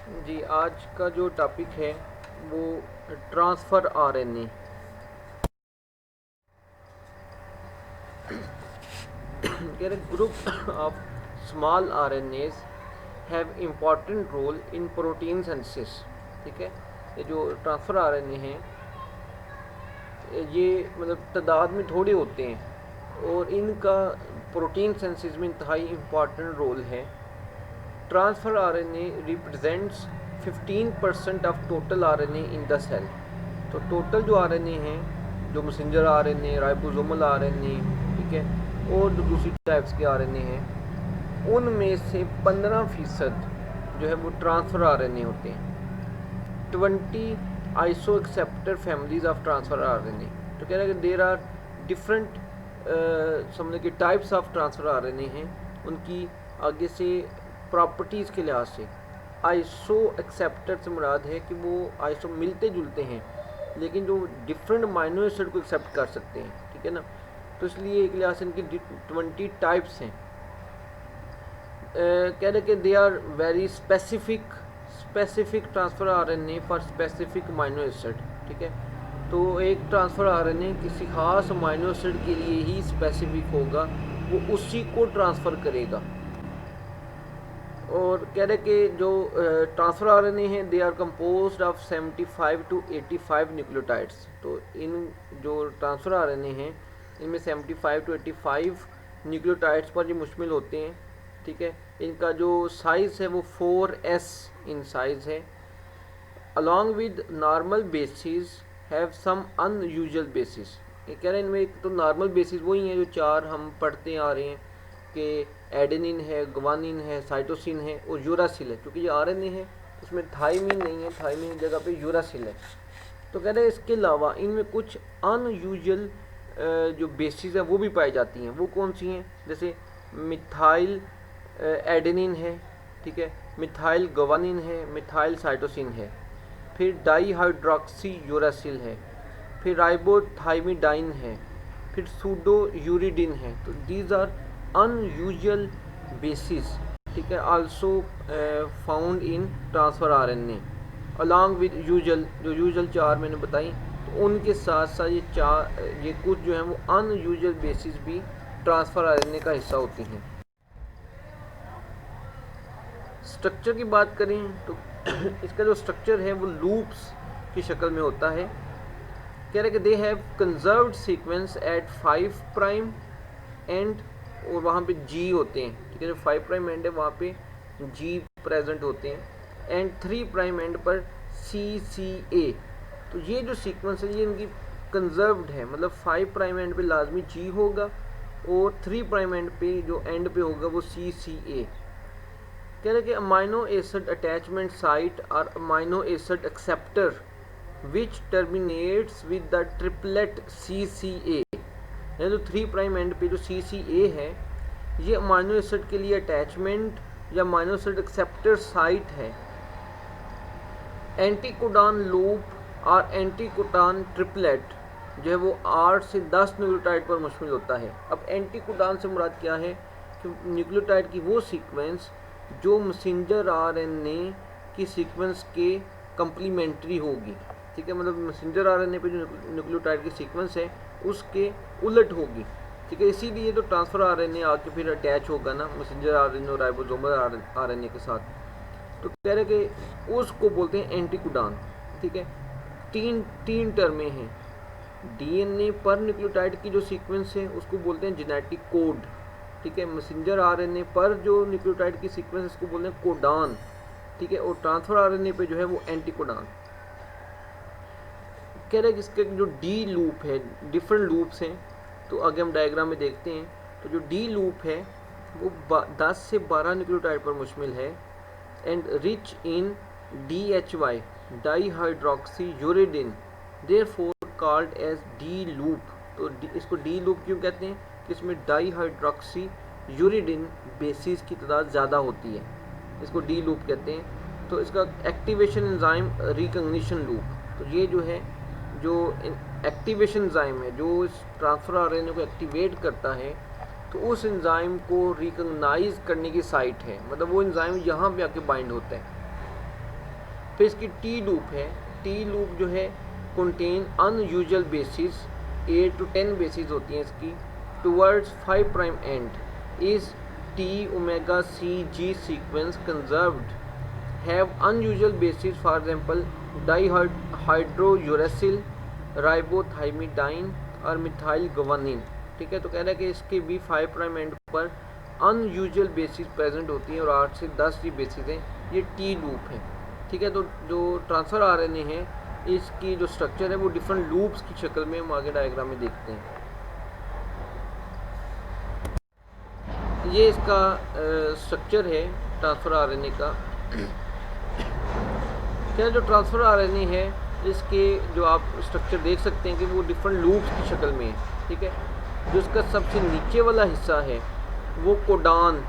जी, आज का जो टॉपिक है वो ट्रांसफ़र आरएनए। कह रहे group of small RNAs have important role in protein synthesis. ठीक है, ये जो ट्रांसफ़र आरएनए हैं ये मतलब तादाद में थोड़े होते हैं और इनका प्रोटीन सिंथेसिस में इंतहाई इम्पॉर्टेंट रोल है। Transfer RNA represents 15% of total RNA in the cell. तो टोटल जो आरएनए हैं, जो मैसेंजर आरएनए, राइबोसोमल आरएनए, ठीक है, और जो दूसरी टाइप्स के आरएनए हैं, उनमें से 15% जो है वो ट्रांसफ़र आरएनए होते हैं। 20 iso acceptor families of transfer RNA. तो कह रहे हैं कि देर आर डिफरेंट समझ के टाइप्स ऑफ ट्रांसफ़र आरएनए हैं, उनकी आगे से प्रॉपर्टीज़ के लिहाज से। आइसो एक्सेप्टर से मुराद है कि वो आइसो मिलते जुलते हैं लेकिन जो डिफरेंट माइनो एसिड को एक्सेप्ट कर सकते हैं, ठीक है ना। तो इसलिए एक लिहाज से इनकी 20 टाइप्स हैं। कह रहे कि they are very specific transfer RNA for specific amino acid. ठीक है, तो एक ट्रांसफ़र आरएनए किसी खास माइनो एसिड के लिए ही स्पेसिफिक होगा, वो उसी को ट्रांसफ़र करेगा। और कह रहे कि जो ट्रांसफ़र आरएनए हैं they are composed of 75 to 85 nucleotides. तो इन जो ट्रांसफ़र आरएनए हैं इनमें 75 to 85 न्यूक्लियोटाइड्स पर ये मुश्तमिल होते हैं। ठीक है, इनका जो साइज़ है वो 4s इन साइज़ है। Along with normal bases have some unusual bases. ये कह रहे हैं इनमें एक तो नॉर्मल बेसिस वही हैं जो चार हम पढ़ते आ रहे हैं कि एडेनिन है, ग्वानिन है, साइटोसिन है और यूरासिल है। क्योंकि ये आरएनए है उसमें थाइमिन नहीं है, थाइमिन की जगह पे यूरासिल है। तो कह रहे हैं इसके अलावा इनमें कुछ अनयूजुअल जो बेसिस है वो भी पाई जाती हैं। वो कौन सी हैं? जैसे मिथाइल एडेनिन है, ठीक है, मिथाइल ग्वानिन है, मिथाइल साइटोसिन है, फिर डाई हाइड्रोक्सी यूरासिल है, फिर राइबोथाइमिडाइन है, फिर सूडो यूरिडिन है। तो दीज आर अनयूजुअल बेसिस, ठीक है, also found in transfer RNA along with usual. जो यूजुअल चार मैंने बताई, तो उनके साथ साथ ये कुछ जो हैं वो अनयूजुअल बेसिस भी ट्रांसफ़र आरएनए का हिस्सा होती हैं। स्ट्रक्चर की बात करें तो इसका जो स्ट्रक्चर है वो लूप्स की शक्ल में होता है। कह रहे कि they have conserved sequence at 5 prime end, और वहाँ पे जी होते हैं, ठीक है, जो 5 प्राइम एंड है वहाँ पे जी प्रेजेंट होते हैं, एंड 3 प्राइम एंड पर CCA। तो ये जो सीक्वेंस है ये इनकी कंजर्व्ड है, मतलब 5 प्राइम एंड पे लाजमी जी होगा और 3 प्राइम एंड पे जो एंड पे होगा वो CCA। कह रहे कि अमाइनो एसिड अटैचमेंट साइट और amino acid acceptor which terminates with the triplet CCA। यानी जो 3 प्राइम एंड पे जो CCA है ये अमाइनो एसिड के लिए अटैचमेंट या अमाइनो एसिड एक्सेप्टर साइट है। एंटीकोडान लूप और एंटीकोडान ट्रिपलेट जो है वो 8 से 10 न्यूक्लियोटाइड पर मुश्तमिल होता है। अब एंटीकोडान से मुराद क्या है कि न्यूक्लियोटाइड की वो सीक्वेंस जो मैसेंजर आरएनए की सीक्वेंस के कम्प्लीमेंट्री होगी, ठीक है, मतलब मैसेंजर आरएनए पे जो न्यूक्लियोटाइड की सीक्वेंस है उसके उलट होगी, ठीक है। इसीलिए तो ट्रांसफ़र आरएनए आके फिर अटैच होगा ना मैसेंजर आरएनए और राइबोसोमल आरएनए के साथ। तो कह रहे कि उसको बोलते हैं एंटीकोडान, ठीक है। तीन टर्में हैं। डीएनए पर न्यूक्लियोटाइड की जो सीक्वेंस है उसको बोलते हैं जेनेटिक कोड, ठीक है। मैसेंजर आरएनए पर जो न्यूक्लियोटाइड की सीक्वेंस है उसको बोलते हैं कोडान, ठीक है। और ट्रांसफ़र आरएनए पे जो है वो एंटीकोडान। कह रहे हैं कि इसके जो डी लूप है, डिफरेंट लूप्स हैं, तो आगे हम डायग्राम में देखते हैं। तो जो डी लूप है वो 10 से 12 न्यूक्लियोटाइड पर मुश्तमिल है and rich in DHY di hydroxy uridine, therefore called as D loop. तो इसको डी लूप क्यों कहते हैं कि इसमें डाई हाइड्रोक्सी यूरिडिन बेसिस की तादाद ज़्यादा होती है, इसको डी लूप कहते हैं। तो इसका एक्टिवेशन एंजाइम रिकग्निशन लूप, तो ये जो है जो एक्टिवेशन एंजाइम है जो इस ट्रांसफ़र आरएनए को एक्टिवेट करता है, तो उस एंजाइम को रिकग्नाइज करने की साइट है, मतलब वो एंजाइम यहाँ पे आके बाइंड होता है। फिर इसकी टी लूप है। टी लूप जो है contain unusual bases, 8 to 10 bases होती हैं इसकी, towards 5 prime end is T omega C G sequence conserved have unusual bases, for example dihydrouracil, ribothymidine और मिथाइल गुवानिन। ठीक है, तो कह रहा है कि इसके भी 5 प्राइम एंड पर अनयूजुअल बेसिस प्रेजेंट होती हैं और 8 से 10 ही बेसिस हैं। ये टी लूप है। ठीक है, तो जो ट्रांसफ़र आरएनए है इसकी जो स्ट्रक्चर है वो डिफरेंट लूप्स की शक्ल में हम आगे डायग्राम में देखते हैं। ये इसका स्ट्रक्चर है ट्रांसफ़र आरएनए का। क्या जो ट्रांसफ़र आरएनए है इसके जो आप स्ट्रक्चर देख सकते हैं कि वो डिफरेंट लूप्स की शक्ल में है। ठीक है, जो इसका सबसे नीचे वाला हिस्सा है वो कोडान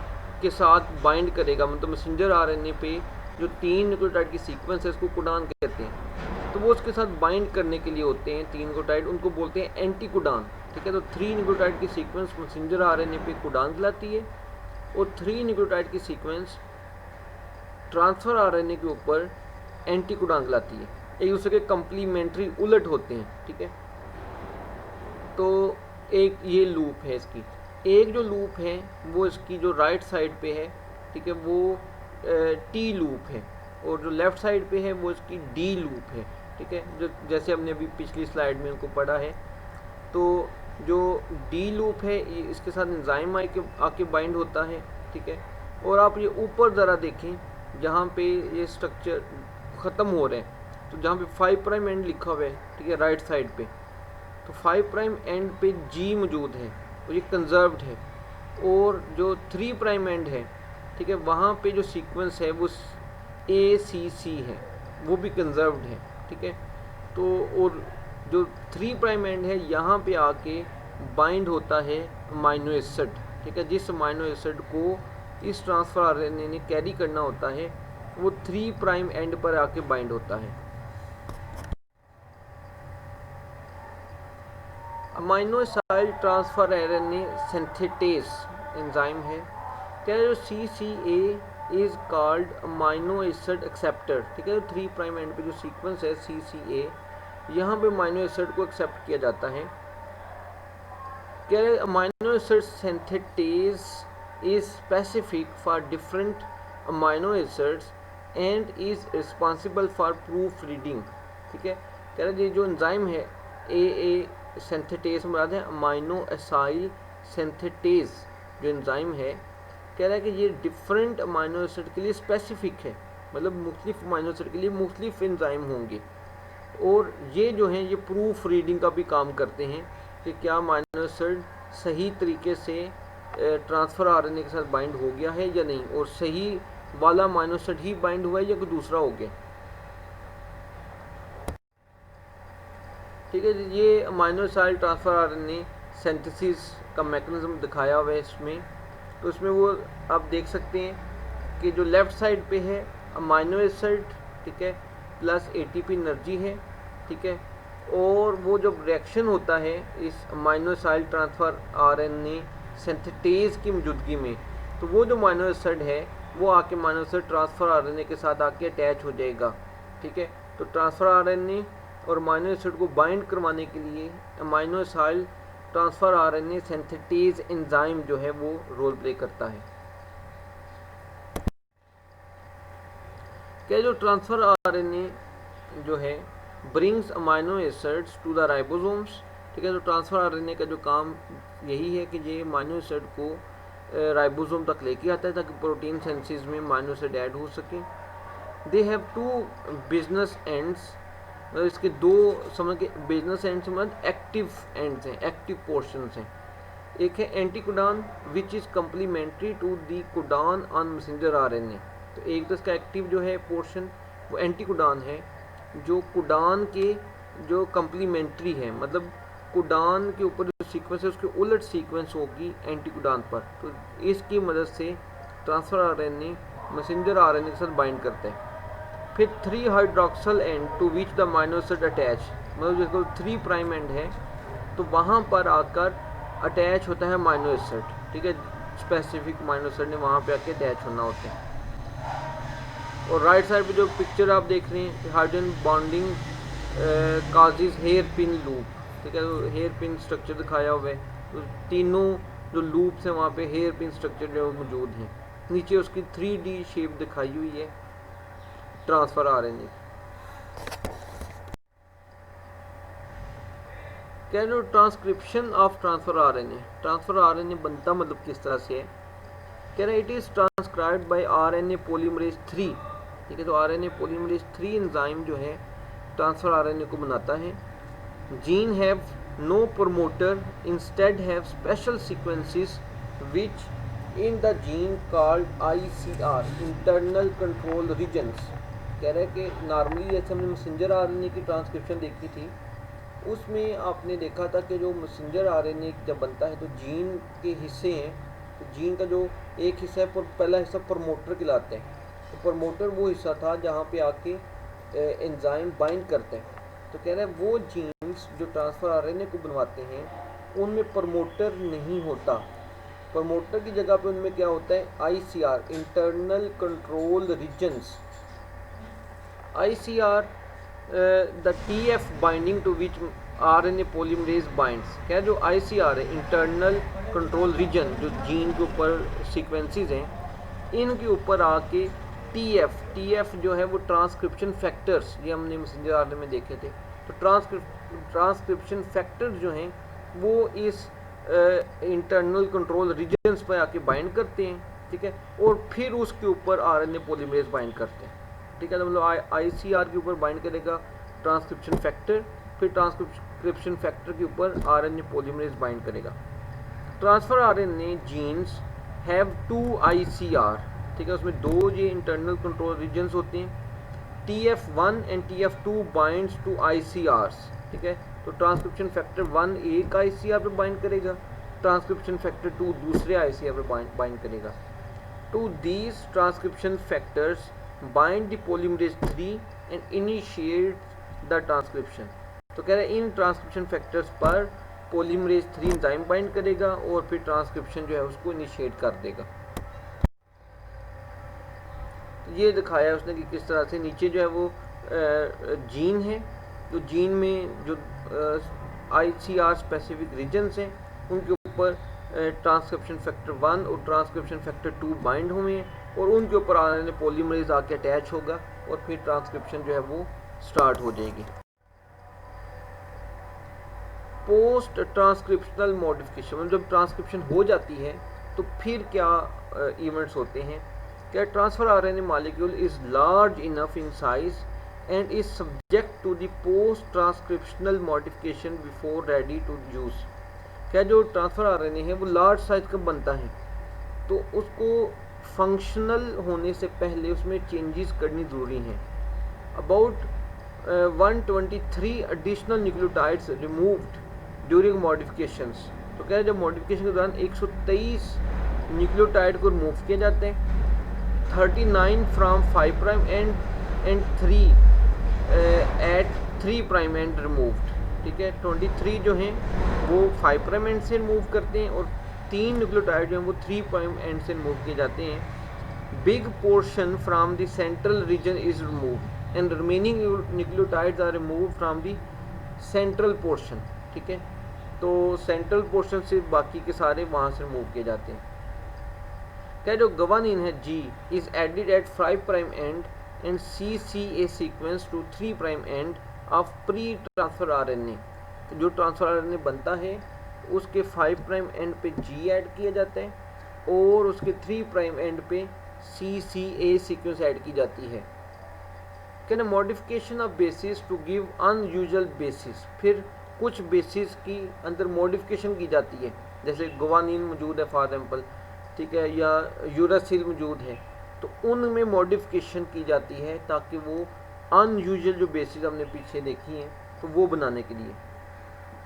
के साथ बाइंड करेगा, मतलब मैसेंजर आरएनए पे जो 3 न्यूक्लियोटाइड की सीक्वेंस है इसको कोडान कहते हैं, तो वो उसके साथ बाइंड करने के लिए होते हैं 3 न्यूक्लियोटाइड, उनको बोलते हैं एंटी कोडान। ठीक है, तो 3 न्यूक्लियोटाइड की सीक्वेंस मैसेंजर आरएनए पे कोडान कहलाती है और 3 न्यूक्लियोटाइड की सीक्वेंस ट्रांसफ़र आरएनए के ऊपर एंटी कोडान कहलाती है। एक दूसरे के कम्प्लीमेंट्री उलट होते हैं। ठीक है, तो एक ये लूप है इसकी। एक जो लूप है वो इसकी जो राइट साइड पे है, ठीक है, वो टी लूप है और जो लेफ़्ट साइड पे है वो इसकी डी लूप है। ठीक है, जो जैसे हमने अभी पिछली स्लाइड में उनको पढ़ा है। तो जो डी लूप है इसके साथ एंजाइम आके बाइंड होता है। ठीक है, और आप ये ऊपर ज़रा देखें जहाँ पे ये स्ट्रक्चर ख़त्म हो रहे हैं, तो जहाँ पे 5 प्राइम एंड लिखा हुआ है, ठीक है, राइट साइड पे, तो 5 प्राइम एंड पे जी मौजूद है और ये कंजर्व्ड है। और जो 3 प्राइम एंड है, ठीक है, वहाँ पे जो सीक्वेंस है वो ACC है, वो भी कंजर्व्ड है। ठीक है, तो और जो 3 प्राइम एंड है यहाँ पे आके बाइंड होता है अमाइनो एसिड। ठीक है, जिस अमाइनो एसिड को इस ट्रांसफ़र आरएनए ने कैरी करना होता है वो 3 प्राइम एंड पर आके बाइंड होता है। Amino acid transfer RNA synthetase enzyme है। क्या जो CCA is called amino acid acceptor. ठीक है, 3 प्राइम एंड पे जो सीक्वेंस है CCA, यहाँ पे अमाइनो एसिड को एक्सेप्ट किया जाता है। क्या amino acid synthetase is specific for different amino acids and is responsible for proof reading. ठीक है, कह रहे ये जो एंजाइम है AA सिंथेटेस मुराद है अमाइनो एसाइल सिंथेटेस जो एंजाइम है, कह रहा है कि ये डिफरेंट अमाइनो एसिड के लिए स्पेसिफिक है, मतलब मुख्तलिफ अमाइनो एसिड के लिए मुख्तलिफ एंजाइम होंगे और ये जो हैं ये प्रूफ रीडिंग का भी काम करते हैं कि क्या अमाइनो एसिड सही तरीके से ट्रांसफ़र आरएनए के साथ बाइंड हो गया है या नहीं, और सही वाला अमाइनो एसिड ही बाइंड हुआ है या कोई दूसरा हो गया। ठीक है, ये amino acid transfer RNA synthesis का मैकेनिज्म दिखाया हुआ है इसमें। तो इसमें वो आप देख सकते हैं कि जो लेफ़्ट साइड पे है अमाइनो एसिड, ठीक है, प्लस ATP एनर्जी है। ठीक है, और वो जब रिएक्शन होता है इस amino acid transfer RNA synthetase की मौजूदगी में, तो वो जो अमाइनो एसिड है वो आके अमाइनो एसिड ट्रांसफ़र आरएनए के साथ आके अटैच हो जाएगा। ठीक है, तो ट्रांसफ़र आरएनए और अमाइनो एसिड को बाइंड करवाने के लिए amino acid transfer RNA synthetase enzyme जो है वो रोल प्ले करता है। क्या जो ट्रांसफ़र आरएनए जो है brings amino acids to the ribosomes. ठीक है, तो ट्रांसफ़र आरएनए का जो काम यही है कि ये अमाइनो एसिड को राइबोसोम तक लेके आता है ताकि प्रोटीन सिंथेसिस में अमाइनो एसिड ऐड हो सके। दे हैव 2 बिजनेस एंड्स, मतलब इसके 2 समझ के बिजनेस एंड्स मतलब एक्टिव एंड्स हैं, एक्टिव पोर्शंस हैं। एक है anticodon which is complementary to the codon on messenger RNA. तो एक तो इसका एक्टिव जो है पोर्शन वो एंटी कोडान है जो कोडान के जो कम्प्लीमेंट्री है, मतलब कोडान के ऊपर जो सीक्वेंस है उसके उलट सीक्वेंस होगी एंटी कोडान पर। तो इसकी मदद से ट्रांसफ़र आरएनए मैसेंजर आरएनए के साथ बाइंड करते हैं। फिर 3 hydroxyl end to which the amino acid attach, मतलब जिसको 3 प्राइम एंड है तो वहाँ पर आकर अटैच होता है अमाइनो एसिड। ठीक है, स्पेसिफिक अमाइनो एसिड ने वहाँ पे आके अटैच होना होता है। और राइट साइड पे जो पिक्चर आप देख रहे हैं hydrogen bonding causes hairpin loop, ठीक है, तो हेयर पिन स्ट्रक्चर दिखाया हुआ है, तो तीनों जो लूप्स हैं वहाँ पे हेयर पिन स्ट्रक्चर जो मौजूद हैं। नीचे उसकी 3D शेप दिखाई हुई है ट्रांसफ़र आरएनए। क्या जो transcription of transfer RNA, transfer RNA बनता मतलब किस तरह से है, कह रहे it is transcribed by RNA polymerase 3, ठीक है, तो आरएनए पॉलीमरेज 3 एंजाइम जो है ट्रांसफ़र आरएनए को बनाता है। Gene have no promoter, instead have special sequences which in the gene called ICR, internal control regions. कह रहे हैं कि नॉर्मली जैसे हमने मैसेंजर आरएनए की ट्रांसक्रिप्शन देखी थी, उसमें आपने देखा था कि जो मैसेंजर आरएनए जब बनता है तो जीन के हिस्से हैं, तो जीन का जो एक हिस्सा है, पहला हिस्सा प्रमोटर कहलाता है, तो प्रमोटर वो हिस्सा था जहाँ पे आके एंजाइम बाइंड करते हैं। तो कह रहे हैं वो जीन्स जो ट्रांसफ़र आरएनए को बनवाते हैं उनमें प्रमोटर नहीं होता, प्रमोटर की जगह पे उनमें क्या होता है ICR, internal control regions. ICR the TF binding to which RNA polymerase binds. क्या जो ICR है, इंटरनल कंट्रोल रीजन, जो जीन के ऊपर सीक्वेंसेस हैं इनके ऊपर आके TF जो है वो ट्रांसक्रिप्शन फैक्टर्स, ये हमने मैसेंजर आरएनए में देखे थे, तो ट्रांसक्रिप्शन फैक्टर्स जो हैं वो इस इंटरनल कंट्रोल रीजन्स पर आके बाइंड करते हैं, ठीक है, और फिर उसके ऊपर RNA पॉलीमरेज बाइंड करते हैं, ठीक है, तो मतलब ICR के ऊपर बाइंड करेगा ट्रांसक्रिप्शन फैक्टर, फिर ट्रांसक्रिप्शन फैक्टर के ऊपर RNA पॉलीमरेज बाइंड करेगा। Transfer RNA genes have 2 ICR, ठीक है, उसमें 2 ये इंटरनल कंट्रोल रीजन्स होते हैं, TF1 and TF2 binds to ICRs, ठीक है, तो ट्रांसक्रिप्शन फैक्टर 1 एक ICR पे बाइंड करेगा, ट्रांसक्रिप्शन फैक्टर 2 दूसरे ICR पे बाइंड करेगा। To these transcription factors bind the polymerase 3 and initiate the transcription. तो कह रहे हैं इन ट्रांसक्रिप्शन फैक्टर्स पर पॉलीमरेज 3 एंजाइम बाइंड करेगा और फिर ट्रांसक्रिप्शन जो है उसको इनिशिएट कर देगा। ये दिखाया उसने कि किस तरह से नीचे जो है वो जीन है, तो जीन में जो ICR स्पेसिफिक रीजन्स हैं उनके ऊपर ट्रांसक्रिप्शन फैक्टर 1 और ट्रांसक्रिप्शन फैक्टर 2 बाइंड हुए हैं और उनके ऊपर RNA पॉलीमरेज आके अटैच होगा और फिर ट्रांसक्रिप्शन जो है वो स्टार्ट हो जाएगी। पोस्ट ट्रांसक्रिप्शनल मॉडिफिकेशन, मतलब जब ट्रांसक्रिप्शन हो जाती है तो फिर क्या इवेंट्स होते हैं, क्या transfer RNA molecule is large enough in size and is subject to the post transcriptional modification before ready to use. क्या जो ट्रांसफ़र RNA है वो लार्ज साइज का बनता है तो उसको फंक्शनल होने से पहले उसमें चेंजेस करनी ज़रूरी हैं। About 123 additional nucleotides removed during modifications. तो क्या है जब मॉडिफिकेशन के दौरान 123 न्यूक्लियोटाइड को रिमूव किए जाते हैं, 39 from 5 prime end 3 at 3 prime end removed, ठीक है, 23 जो हैं वो 5 प्राइम एंड से रिमूव करते हैं और 3 न्यूक्लियोटाइड जो हैं वो 3 प्राइम एंड से रिमूव किए जाते हैं। Big portion from the central region is removed and remaining nucleotides are removed from the central portion, ठीक है, तो सेंट्रल पोर्शन से बाकी के सारे वहाँ से रिमूव किए जाते हैं। क्या जो गवानीन है G is added at 5 prime end and CCA sequence to 3 prime end of pre transfer RNA। तो जो ट्रांसफ़र RNA बनता है उसके 5 प्राइम एंड पे G ऐड किया जाता है और उसके 3 प्राइम एंड पे CCA सीक्वेंस ऐड की जाती है। क्या ना modification of bases to give unusual bases, फिर कुछ बेसिस की अंदर मॉडिफिकेशन की जाती है, जैसे गुवानीन मौजूद है फॉर एग्जाम्पल, ठीक है, या यूरासिल मौजूद है, तो उनमें मॉडिफिकेशन की जाती है ताकि वो अनयूजुअल जो बेसिस हमने पीछे देखी हैं तो वो बनाने के लिए।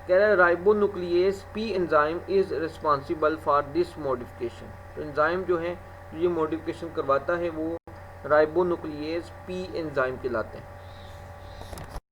कह रहा है ribonuclease P enzyme is responsible for this modification. तो एंजाइम जो है ये मॉडिफिकेशन करवाता है वो राइबोन्यूक्लियेज P एंजाइम कहलाते हैं।